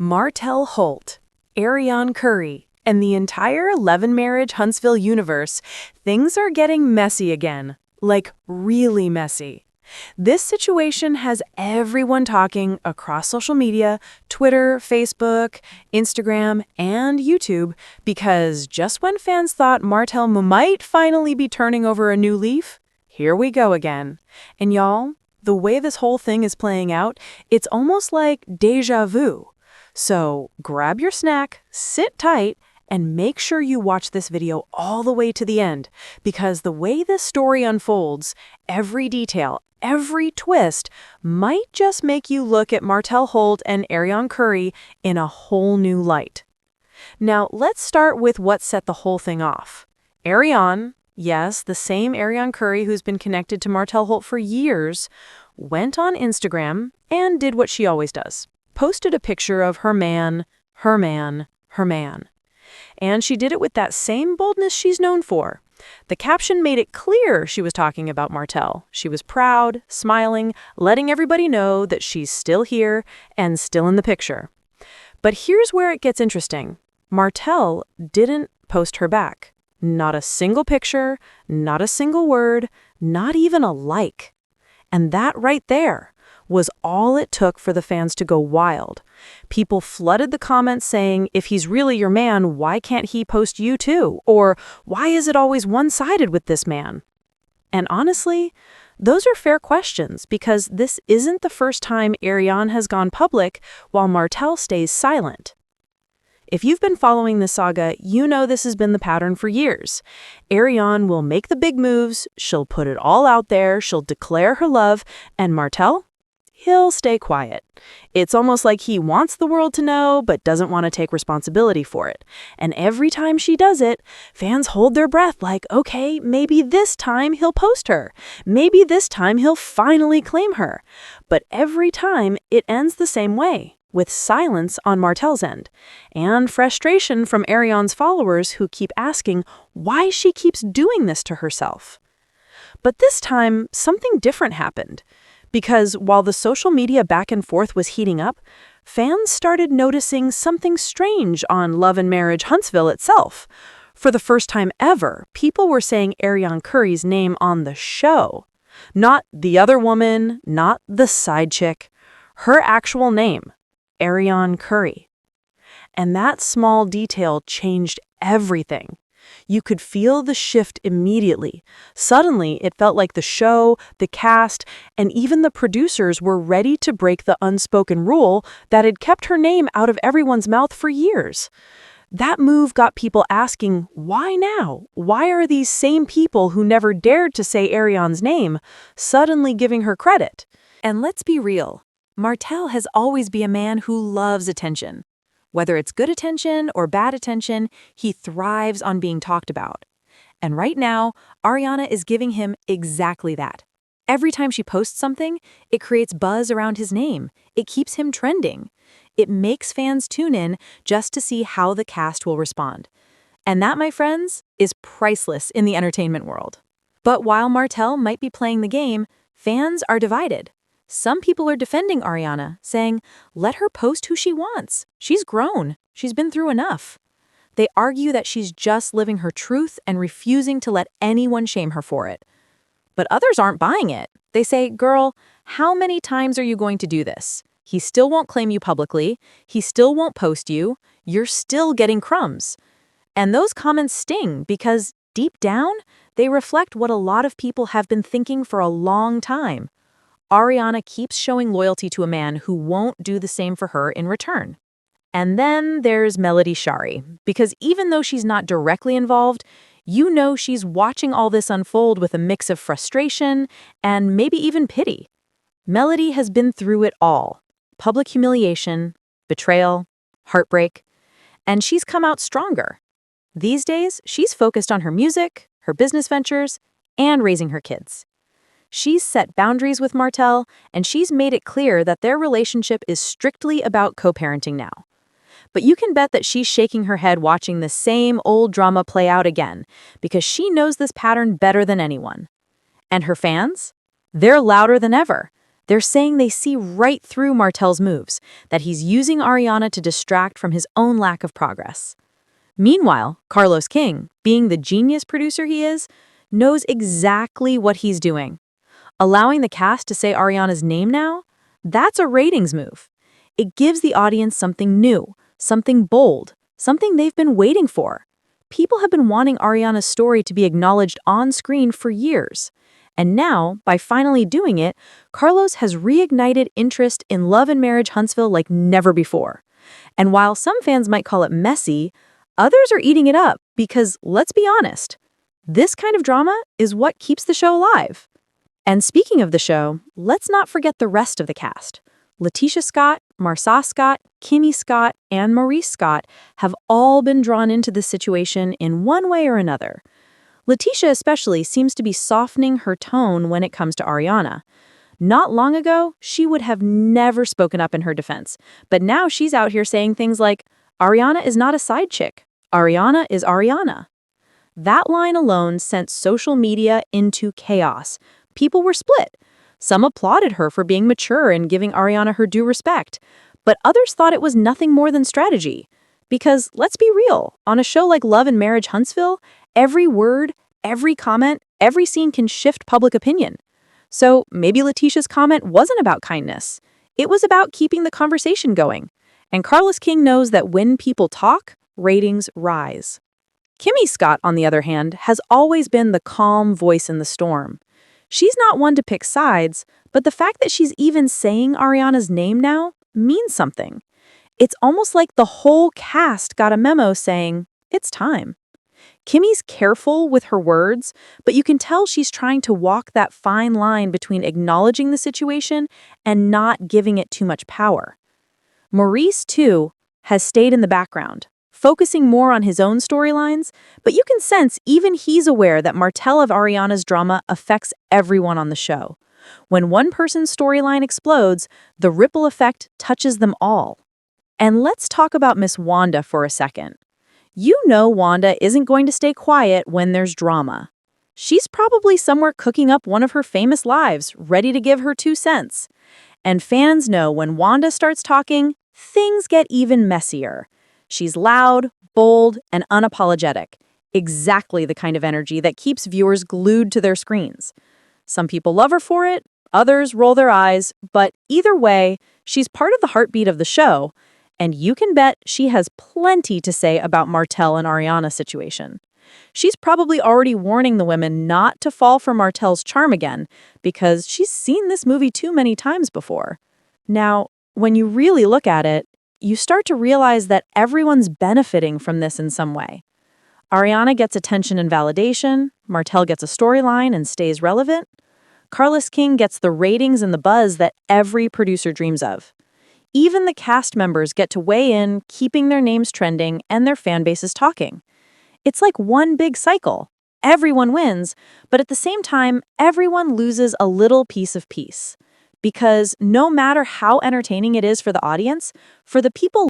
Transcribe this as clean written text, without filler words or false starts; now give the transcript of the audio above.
Martell Holt, Arionne Curry, and the entire 11 Marriage Huntsville universe, things are getting messy again. Like, really messy. This situation has everyone talking across social media, Twitter, Facebook, Instagram, and YouTube, because just when fans thought Martell might finally be turning over a new leaf, here we go again. And y'all, the way this whole thing is playing out, it's almost like déjà vu. So grab your snack, sit tight, and make sure you watch this video all the way to the end, because the way this story unfolds, every detail, every twist might just make you look at Martell Holt and Arionne Curry in a whole new light. Now, let's start with what set the whole thing off. Arionne, yes, the same Arionne Curry who's been connected to Martell Holt for years, went on Instagram and did what she always does. Posted a picture of her man, her man, her man. And she did it with that same boldness she's known for. The caption made it clear she was talking about Martell. She was proud, smiling, letting everybody know that she's still here and still in the picture. But here's where it gets interesting. Martell didn't post her back. Not a single picture, not a single word, not even a like. And that right there was all it took for the fans to go wild. People flooded the comments saying, if he's really your man, why can't he post you too? Or why is it always one-sided with this man? And honestly, those are fair questions, because this isn't the first time Arionne has gone public while Martell stays silent. If you've been following this saga, you know this has been the pattern for years. Arionne will make the big moves, she'll put it all out there, she'll declare her love, and Martell? He'll stay quiet. It's almost like he wants the world to know, but doesn't want to take responsibility for it. And every time she does it, fans hold their breath like, okay, maybe this time he'll post her. Maybe this time he'll finally claim her. But every time, it ends the same way, with silence on Martell's end, and frustration from Arionne's followers who keep asking why she keeps doing this to herself. But this time, something different happened. Because while the social media back and forth was heating up, fans started noticing something strange on 11 Marriage Huntsville itself. For the first time ever, people were saying Arionne Curry's name on the show. Not the other woman, not the side chick. Her actual name, Arionne Curry. And that small detail changed everything. You could feel the shift immediately. Suddenly, it felt like the show, the cast, and even the producers were ready to break the unspoken rule that had kept her name out of everyone's mouth for years. That move got people asking, why now? Why are these same people who never dared to say Arionne's name suddenly giving her credit? And let's be real, Martell has always been a man who loves attention. Whether it's good attention or bad attention, he thrives on being talked about. And right now, Ariana is giving him exactly that. Every time she posts something, it creates buzz around his name. It keeps him trending. It makes fans tune in just to see how the cast will respond. And that, my friends, is priceless in the entertainment world. But while Martell might be playing the game, fans are divided. Some people are defending Ariana, saying, let her post who she wants. She's grown. She's been through enough. They argue that she's just living her truth and refusing to let anyone shame her for it. But others aren't buying it. They say, girl, how many times are you going to do this? He still won't claim you publicly. He still won't post you. You're still getting crumbs. And those comments sting because deep down, they reflect what a lot of people have been thinking for a long time. Ariana keeps showing loyalty to a man who won't do the same for her in return. And then there's Melody Shari, because even though she's not directly involved, you know she's watching all this unfold with a mix of frustration and maybe even pity. Melody has been through it all: public humiliation, betrayal, heartbreak, and she's come out stronger. These days, she's focused on her music, her business ventures, and raising her kids. She's set boundaries with Martell, and she's made it clear that their relationship is strictly about co-parenting now. But you can bet that she's shaking her head watching the same old drama play out again, because she knows this pattern better than anyone. And her fans? They're louder than ever. They're saying they see right through Martell's moves, that he's using Ariana to distract from his own lack of progress. Meanwhile, Carlos King, being the genius producer he is, knows exactly what he's doing. Allowing the cast to say Ariana's name now? That's a ratings move. It gives the audience something new, something bold, something they've been waiting for. People have been wanting Ariana's story to be acknowledged on screen for years. And now, by finally doing it, Carlos has reignited interest in Love and Marriage Huntsville like never before. And while some fans might call it messy, others are eating it up because, let's be honest, this kind of drama is what keeps the show alive. And speaking of the show, let's not forget the rest of the cast. Letitia Scott, Marsa Scott, Kimmy Scott, and Maurice Scott have all been drawn into this situation in one way or another. Letitia especially seems to be softening her tone when it comes to Ariana. Not long ago, she would have never spoken up in her defense, but now she's out here saying things like, Ariana is not a side chick. Ariana is Ariana. That line alone sent social media into chaos. People were split. Some applauded her for being mature and giving Ariana her due respect, but others thought it was nothing more than strategy. Because, let's be real, on a show like Love and Marriage Huntsville, every word, every comment, every scene can shift public opinion. So maybe Letitia's comment wasn't about kindness. It was about keeping the conversation going. And Carlos King knows that when people talk, ratings rise. Kimmy Scott, on the other hand, has always been the calm voice in the storm. She's not one to pick sides, but the fact that she's even saying Ariana's name now means something. It's almost like the whole cast got a memo saying, it's time. Kimmy's careful with her words, but you can tell she's trying to walk that fine line between acknowledging the situation and not giving it too much power. Maurice, too, has stayed in the background, focusing more on his own storylines, but you can sense even he's aware that Martell of Ariana's drama affects everyone on the show. When one person's storyline explodes, the ripple effect touches them all. And let's talk about Miss Wanda for a second. You know Wanda isn't going to stay quiet when there's drama. She's probably somewhere cooking up one of her famous lives, ready to give her 2 cents. And fans know when Wanda starts talking, things get even messier. She's loud, bold, and unapologetic. Exactly the kind of energy that keeps viewers glued to their screens. Some people love her for it, others roll their eyes, but either way, she's part of the heartbeat of the show. And you can bet she has plenty to say about Martell and Ariana's situation. She's probably already warning the women not to fall for Martell's charm again, because she's seen this movie too many times before. Now, when you really look at it, you start to realize that everyone's benefiting from this in some way. Ariana gets attention and validation, Martell gets a storyline and stays relevant. Carlos King gets the ratings and the buzz that every producer dreams of. Even the cast members get to weigh in, keeping their names trending and their fan bases talking. It's like one big cycle. Everyone wins, but at the same time, everyone loses a little piece of peace. Because no matter how entertaining it is for the audience, for the people